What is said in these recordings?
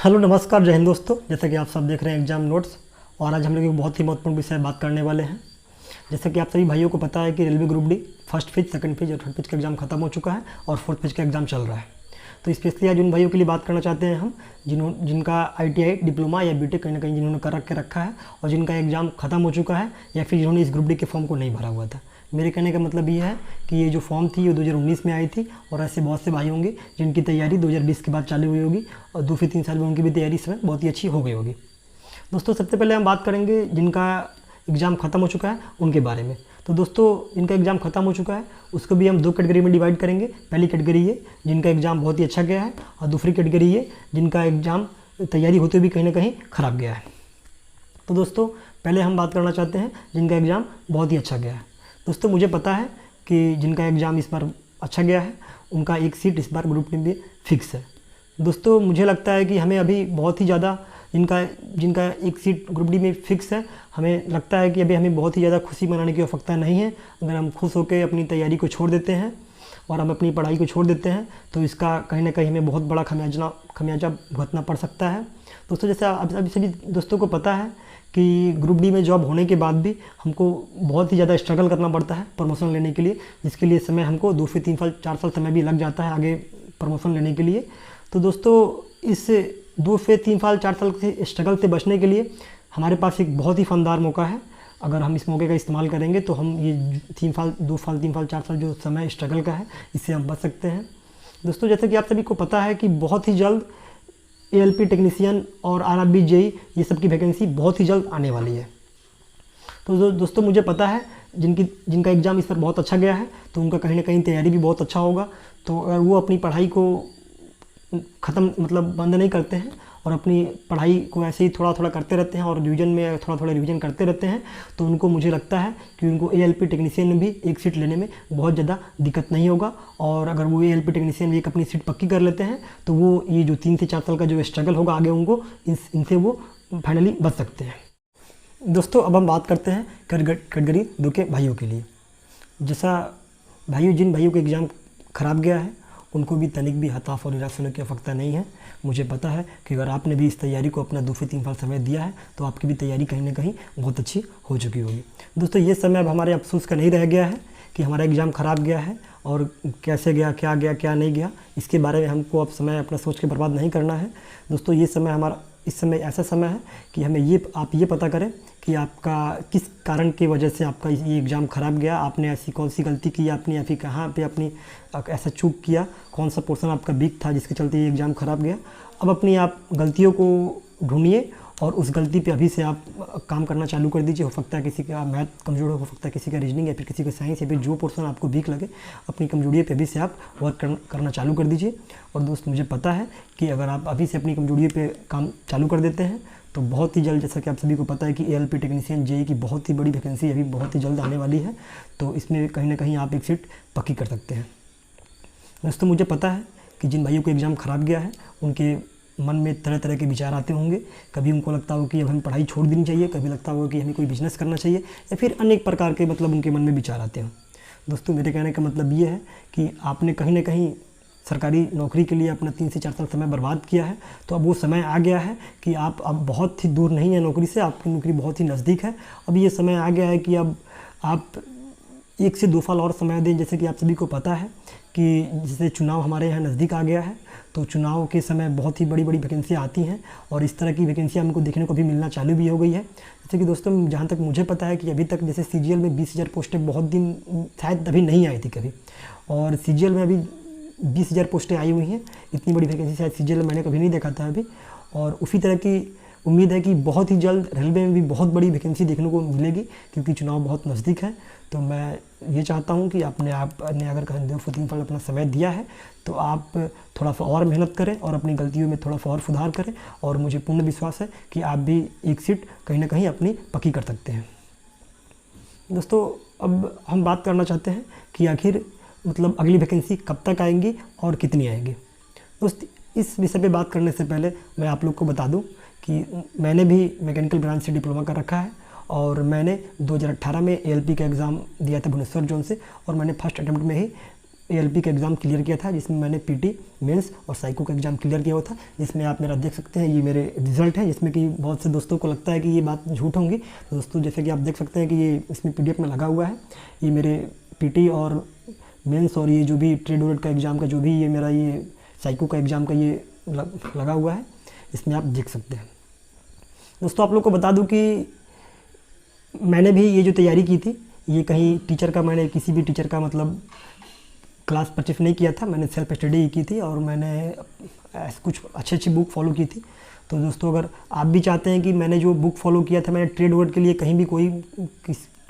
Hello नमस्कार, जय हिंद दोस्तों। जैसा कि आप सब देख रहे हैं एग्जाम नोट्स, और आज हम लोग एक बहुत ही महत्वपूर्ण विषय बात करने वाले हैं। जैसा कि आप सभी भाइयों को पता है कि railway group D first phase, second phase और थर्ड फेज का एग्जाम खत्म हो चुका है और फोर्थ फेज का एग्जाम चल रहा है। तो स्पेशली आज उन भाइयों के लिए बात करना चाहते हैं हम जिनका ITI डिप्लोमा या बीटेक कहीं ना कहीं जिन्होंने कर रखा है और जिनका एग्ज़ाम खत्म हो चुका है या फिर जिन्होंने इस ग्रुप डी के फॉर्म को नहीं भरा हुआ था। मेरे कहने का मतलब ये है कि ये जो फॉर्म थी ये 2019 में आई थी, और ऐसे बहुत से भाई होंगे जिनकी तैयारी 2020 के बाद चालू हुई होगी और 2 से 3 साल में उनकी भी तैयारी इस समय बहुत ही अच्छी हो गई होगी। दोस्तों, सबसे पहले हम बात करेंगे जिनका एग्ज़ाम ख़त्म हो चुका है उनके बारे में। तो दोस्तों, जिनका एग्ज़ाम ख़त्म हो चुका है उसको भी हम 2 कैटेगरी में डिवाइड करेंगे। पहली कैटेगरी ये जिनका एग्ज़ाम बहुत ही अच्छा गया है, और दूसरी कैटेगरी ये जिनका एग्ज़ाम तैयारी होते हुए भी कहीं ना कहीं ख़राब गया है। तो दोस्तों, पहले हम बात करना चाहते हैं जिनका एग्ज़ाम बहुत ही अच्छा गया है। दोस्तों, मुझे पता है कि जिनका एग्ज़ाम इस बार अच्छा गया है उनका एक सीट इस बार ग्रुप डी में फिक्स है। दोस्तों, मुझे लगता है कि हमें अभी बहुत ही ज़्यादा जिनका एक सीट ग्रुप डी में फिक्स है, हमें लगता है कि अभी हमें बहुत ही ज़्यादा खुशी मनाने की आवश्यकता नहीं है। अगर हम खुश होकर अपनी तैयारी को छोड़ देते हैं और हम अपनी पढ़ाई को छोड़ देते हैं तो इसका कहीं ना कहीं हमें बहुत बड़ा खमियाजा भुगतना पड़ सकता है। दोस्तों, जैसे अभी सभी दोस्तों को पता है कि ग्रुप डी में जॉब होने के बाद भी हमको बहुत ही ज़्यादा स्ट्रगल करना पड़ता है प्रमोशन लेने के लिए, जिसके लिए समय हमको 2 से 3 साल 4 साल समय भी लग जाता है आगे प्रमोशन लेने के लिए। तो दोस्तों, इस 2 से 3 साल 4 साल के स्ट्रगल से बचने के लिए हमारे पास एक बहुत ही फनदार मौका है। अगर हम इस मौके का इस्तेमाल करेंगे तो हम ये 2 साल 3 साल 4 साल जो समय स्ट्रगल का है इससे हम बच सकते हैं। दोस्तों, जैसे कि आप सभी को पता है कि बहुत ही जल्द ALP टेक्नीशियन और RRB JEE ये सब की वैकेंसी बहुत ही जल्द आने वाली है। तो दोस्तों, मुझे पता है जिनका एग्ज़ाम इस पर बहुत अच्छा गया है तो उनका कहीं ना कहीं तैयारी भी बहुत अच्छा होगा। तो अगर वो अपनी पढ़ाई को बंद नहीं करते हैं और अपनी पढ़ाई को ऐसे ही थोड़ा थोड़ा करते रहते हैं और रिवीजन में थोड़ा थोड़ा रिवीजन करते रहते हैं तो उनको, मुझे लगता है कि उनको ALP टेक्नीशियन में भी एक सीट लेने में बहुत ज़्यादा दिक्कत नहीं होगा। और अगर वो ALP टेक्नीशियन में एक अपनी सीट पक्की कर लेते हैं तो वो ये जो 3 से 4 साल का जो स्ट्रगल होगा आगे उनको इनसे वो फाइनली बच सकते हैं। दोस्तों, अब हम बात करते हैं कैटेगरी 2 के भाइयों के लिए। जैसा जिन भाइयों का एग्ज़ाम ख़राब गया है उनको भी तनिक भी हताश और निराश होने की आवश्यकता नहीं है। मुझे पता है कि अगर आपने भी इस तैयारी को अपना 2 से 3 साल समय दिया है तो आपकी भी तैयारी कहीं ना कहीं बहुत अच्छी हो चुकी होगी। दोस्तों, ये समय अब हमारे अफसोस का नहीं रह गया है कि हमारा एग्ज़ाम ख़राब गया है और कैसे गया, क्या नहीं गया, इसके बारे में हमको अब समय अपना सोच के बर्बाद नहीं करना है। दोस्तों, इस समय ऐसा समय है कि हमें आप ये पता करें कि आपका किस कारण की वजह से आपका ये एग्ज़ाम ख़राब गया, आपने ऐसी कौन सी गलती की आपने, या फिर कहाँ पे अपनी ऐसा चूक किया, कौन सा पोर्शन आपका वीक था जिसके चलते ये एग्ज़ाम ख़राब गया। अब अपनी आप गलतियों को ढूंढिए और उस गलती पे अभी से आप काम करना चालू कर दीजिए। हो सकता है किसी का मैथ कमज़ोर हो सकता है किसी का रीजनिंग, या फिर किसी का साइंस, या फिर जो पोर्शन आपको वीक लगे अपनी कमजोरियों पे अभी से आप वर्क करना चालू कर दीजिए। और दोस्त, मुझे पता है कि अगर आप अभी से अपनी कमजोरियों पे काम चालू कर देते हैं तो बहुत ही जल्द, जैसा कि आप सभी को पता है कि ALP टेक्नीशियन JEE की बहुत ही बड़ी वैकेंसी अभी बहुत ही जल्द आने वाली है, तो इसमें कहीं ना कहीं आप एक सीट पक्की कर सकते हैं। दोस्तों, मुझे पता है कि जिन भाइयों को एग्ज़ाम ख़राब गया है उनके मन में तरह तरह के विचार आते होंगे। कभी उनको लगता हो कि अब हमें पढ़ाई छोड़ देनी चाहिए, कभी लगता होगा कि हमें कोई बिजनेस करना चाहिए, या फिर अनेक प्रकार के उनके मन में विचार आते हैं। दोस्तों, मेरे कहने का मतलब ये है कि आपने कहीं ना कहीं सरकारी नौकरी के लिए अपना 3 से 4 साल समय बर्बाद किया है, तो अब वो समय आ गया है कि आप अब बहुत ही दूर नहीं है नौकरी से, आपकी नौकरी बहुत ही नज़दीक है। अब ये समय आ गया है कि अब आप 1 से 2 साल और समय दें। जैसे कि आप सभी को पता है कि जैसे चुनाव हमारे यहाँ नज़दीक आ गया है, तो चुनाव के समय बहुत ही बड़ी बड़ी वैकेंसियाँ आती हैं और इस तरह की वैकेंसियाँ हमको देखने को भी मिलना चालू भी हो गई है। जैसे कि दोस्तों, जहाँ तक मुझे पता है कि अभी तक जैसे CGL में 20,000 पोस्टें बहुत दिन शायद अभी नहीं आई थी कभी, और CGL में अभी 20,000 पोस्टें आई हुई हैं। इतनी बड़ी वैकेंसी शायद CGL में मैंने कभी नहीं देखा था अभी, और उसी तरह की उम्मीद है कि बहुत ही जल्द रेलवे में भी बहुत बड़ी वैकेंसी देखने को मिलेगी क्योंकि चुनाव बहुत नज़दीक है। तो मैं ये चाहता हूँ कि आपने अगर 2 से 3 साल अपना समय दिया है तो आप थोड़ा सा और मेहनत करें और अपनी गलतियों में थोड़ा सा और सुधार करें, और मुझे पूर्ण विश्वास है कि आप भी एक सीट कहीं ना कहीं अपनी पक्की कर सकते हैं। दोस्तों, अब हम बात करना चाहते हैं कि आखिर अगली वैकेंसी कब तक आएंगी और कितनी आएंगी। दोस्त, इस विषय पे बात करने से पहले मैं आप लोग को बता दूं कि मैंने भी मैकेनिकल ब्रांच से डिप्लोमा कर रखा है और मैंने 2018 में ALP का एग्ज़ाम दिया था भुवनेश्वर जोन से, और मैंने फर्स्ट अटैम्प्ट में ही ALP का एग्ज़ाम क्लियर किया था, जिसमें मैंने PT मेंस और साइको का एग्ज़ाम क्लियर किया हुआ था, जिसमें आप मेरा देख सकते हैं ये मेरे रिजल्ट है, जिसमें कि बहुत से दोस्तों को लगता है कि ये बात झूठ होंगी। तो दोस्तों जैसे कि आप देख सकते हैं कि ये इसमें PDF में लगा हुआ है, ये मेरे PT और मेंस और ये जो भी ट्रेड ऑडिट का एग्ज़ाम का जो भी ये मेरा ये साइको का एग्ज़ाम का ये लगा हुआ है, इसमें आप देख सकते हैं। दोस्तों आप लोग को बता दूं कि मैंने भी ये जो तैयारी की थी, ये कहीं टीचर का, मैंने किसी भी टीचर का मतलब क्लास परचेस नहीं किया था, मैंने सेल्फ स्टडी ही की थी और मैंने कुछ अच्छी बुक फॉलो की थी। तो दोस्तों अगर आप भी चाहते हैं कि मैंने जो बुक फॉलो किया था, मैंने ट्रेड ऑडिट के लिए कहीं भी कोई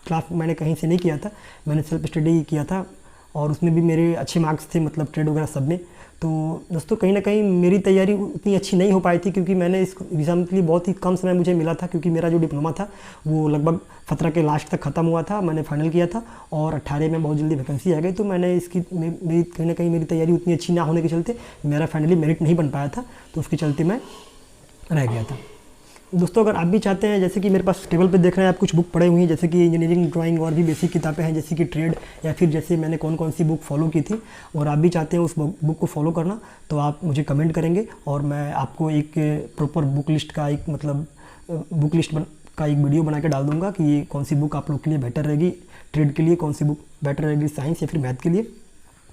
क्लास मैंने कहीं से नहीं किया था, मैंने सेल्फ स्टडी ही किया था और उसमें भी मेरे अच्छे मार्क्स थे, मतलब ट्रेड वगैरह सब में। तो दोस्तों कहीं ना कहीं मेरी तैयारी उतनी अच्छी नहीं हो पाई थी, क्योंकि मैंने इस एग्ज़ाम के लिए बहुत ही कम समय मुझे मिला था, क्योंकि मेरा जो डिप्लोमा था वो लगभग 17 के लास्ट तक ख़त्म हुआ था, मैंने फाइनल किया था और 18 में बहुत जल्दी वैकेंसी आ गई। तो मैंने इसकी मेरी कहीं ना कहीं मेरी तैयारी उतनी अच्छी ना होने के चलते मेरा फाइनली मेरिट नहीं बन पाया था, तो उसके चलते मैं रह गया था। दोस्तों अगर आप भी चाहते हैं, जैसे कि मेरे पास टेबल पे देख रहे हैं आप, कुछ बुक पढ़े हुई हैं, जैसे कि इंजीनियरिंग, ड्राइंग और भी बेसिक किताबें हैं, जैसे कि ट्रेड या फिर जैसे मैंने कौन कौन सी बुक फॉलो की थी, और आप भी चाहते हैं उस बुक को फॉलो करना, तो आप मुझे कमेंट करेंगे और मैं आपको एक प्रॉपर बुक लिस्ट का एक मतलब बुक लिस्ट का एक वीडियो बना के डाल दूँगा कि ये कौन सी बुक आप लोग के लिए बेटर रहेगी, ट्रेड के लिए कौन सी बुक बेटर रहेगी, साइंस या फिर मैथ के लिए,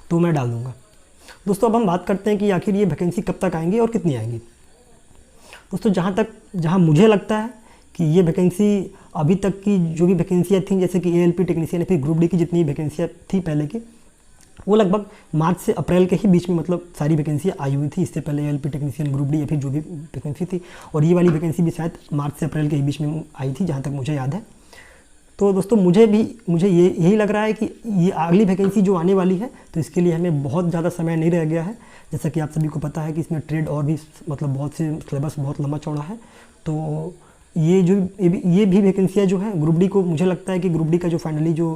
तो मैं डाल दूँगा। दोस्तों अब हम बात करते हैं कि आखिर ये वैकेंसी कब तक आएंगी और कितनी आएंगी। दोस्तों जहाँ मुझे लगता है कि ये वैकेंसी अभी तक की जो भी वैकेंसियाँ थी, जैसे कि ALP टेक्नीशियन या फिर ग्रुप डी की जितनी वैकेंसियाँ थी पहले की, वो लगभग मार्च से अप्रैल के ही बीच में मतलब सारी वैकेंसियाँ आई हुई थी। इससे पहले ALP टेक्नीशियन, ग्रुप डी या फिर जो भी वैकेंसी थी, और ये वाली वैकेंसी भी शायद मार्च से अप्रैल के ही बीच में आई थी, जहाँ तक मुझे याद है। तो दोस्तों मुझे यही लग रहा है कि ये अगली वैकेंसी जो आने वाली है, तो इसके लिए हमें बहुत ज़्यादा समय नहीं रह गया है। जैसा कि आप सभी को पता है कि इसमें ट्रेड और भी मतलब बहुत से सिलेबस बहुत लंबा चौड़ा है। तो ये भी वैकेंसियाँ जो है ग्रुप डी को, मुझे लगता है कि ग्रुप डी का जो फाइनली जो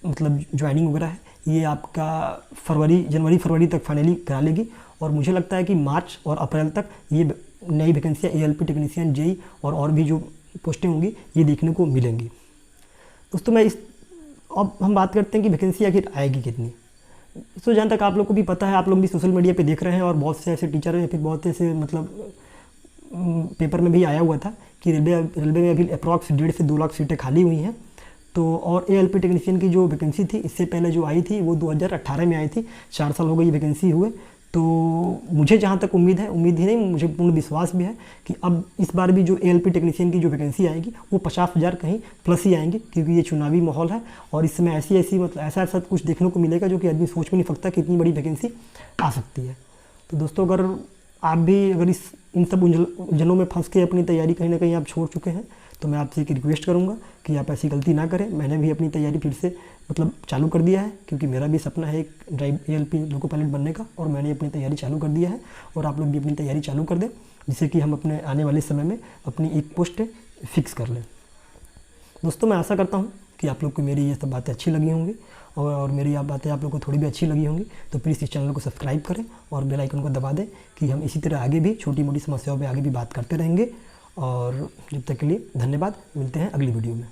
मतलब ज्वाइनिंग वगैरह है, ये आपका जनवरी फरवरी तक फाइनली करा लेगी, और मुझे लगता है कि मार्च और अप्रैल तक ये नई वैकेंसियाँ ALP टेक्नीशियन, JEE और भी जो पोस्टें होंगी ये देखने को मिलेंगी। दोस्तों अब हम बात करते हैं कि वैकेंसी आखिर आएगी कितनी। तो जहाँ तक आप लोग को भी पता है, आप लोग भी सोशल मीडिया पे देख रहे हैं, और बहुत से ऐसे टीचर या फिर बहुत ऐसे मतलब पेपर में भी आया हुआ था कि रेलवे में अभी अप्रॉक्स 1.5 से 2 लाख सीटें खाली हुई हैं। तो और ALP टेक्नीशियन की जो वैकेंसी थी इससे पहले जो आई थी वो 2018 में आई थी, 4 साल हो गई वैकेंसी हुए। तो मुझे जहाँ तक उम्मीद ही नहीं, मुझे पूर्ण विश्वास भी है कि अब इस बार भी जो ALP टेक्नीशियन की जो वैकेंसी आएगी वो 50,000 कहीं प्लस ही आएंगी, क्योंकि ये चुनावी माहौल है और इस समय ऐसी मतलब ऐसा कुछ देखने को मिलेगा जो कि आदमी सोच भी नहीं सकता कि इतनी बड़ी वैकेंसी आ सकती है। तो दोस्तों अगर आप भी इन सब उलझनों में फंस के अपनी तैयारी कहीं ना कहीं आप छोड़ चुके हैं, तो मैं आपसे एक रिक्वेस्ट करूंगा कि आप ऐसी गलती ना करें। मैंने भी अपनी तैयारी फिर से मतलब चालू कर दिया है, क्योंकि मेरा भी सपना है एक ALP लोको पायलट बनने का, और मैंने अपनी तैयारी चालू कर दिया है, और आप लोग भी अपनी तैयारी चालू कर दें, जिससे कि हम अपने आने वाले समय में अपनी एक पोस्ट फिक्स कर लें। दोस्तों मैं आशा करता हूँ कि आप लोग को मेरी ये सब बातें अच्छी लगी होंगी, और मेरी बातें आप लोग को थोड़ी भी अच्छी लगी होंगी, तो प्लीज़ इस चैनल को सब्सक्राइब करें और बेल आइकन को दबा दें, कि हम इसी तरह आगे भी छोटी मोटी समस्याओं पे आगे भी बात करते रहेंगे। और जब तक के लिए धन्यवाद, मिलते हैं अगली वीडियो में।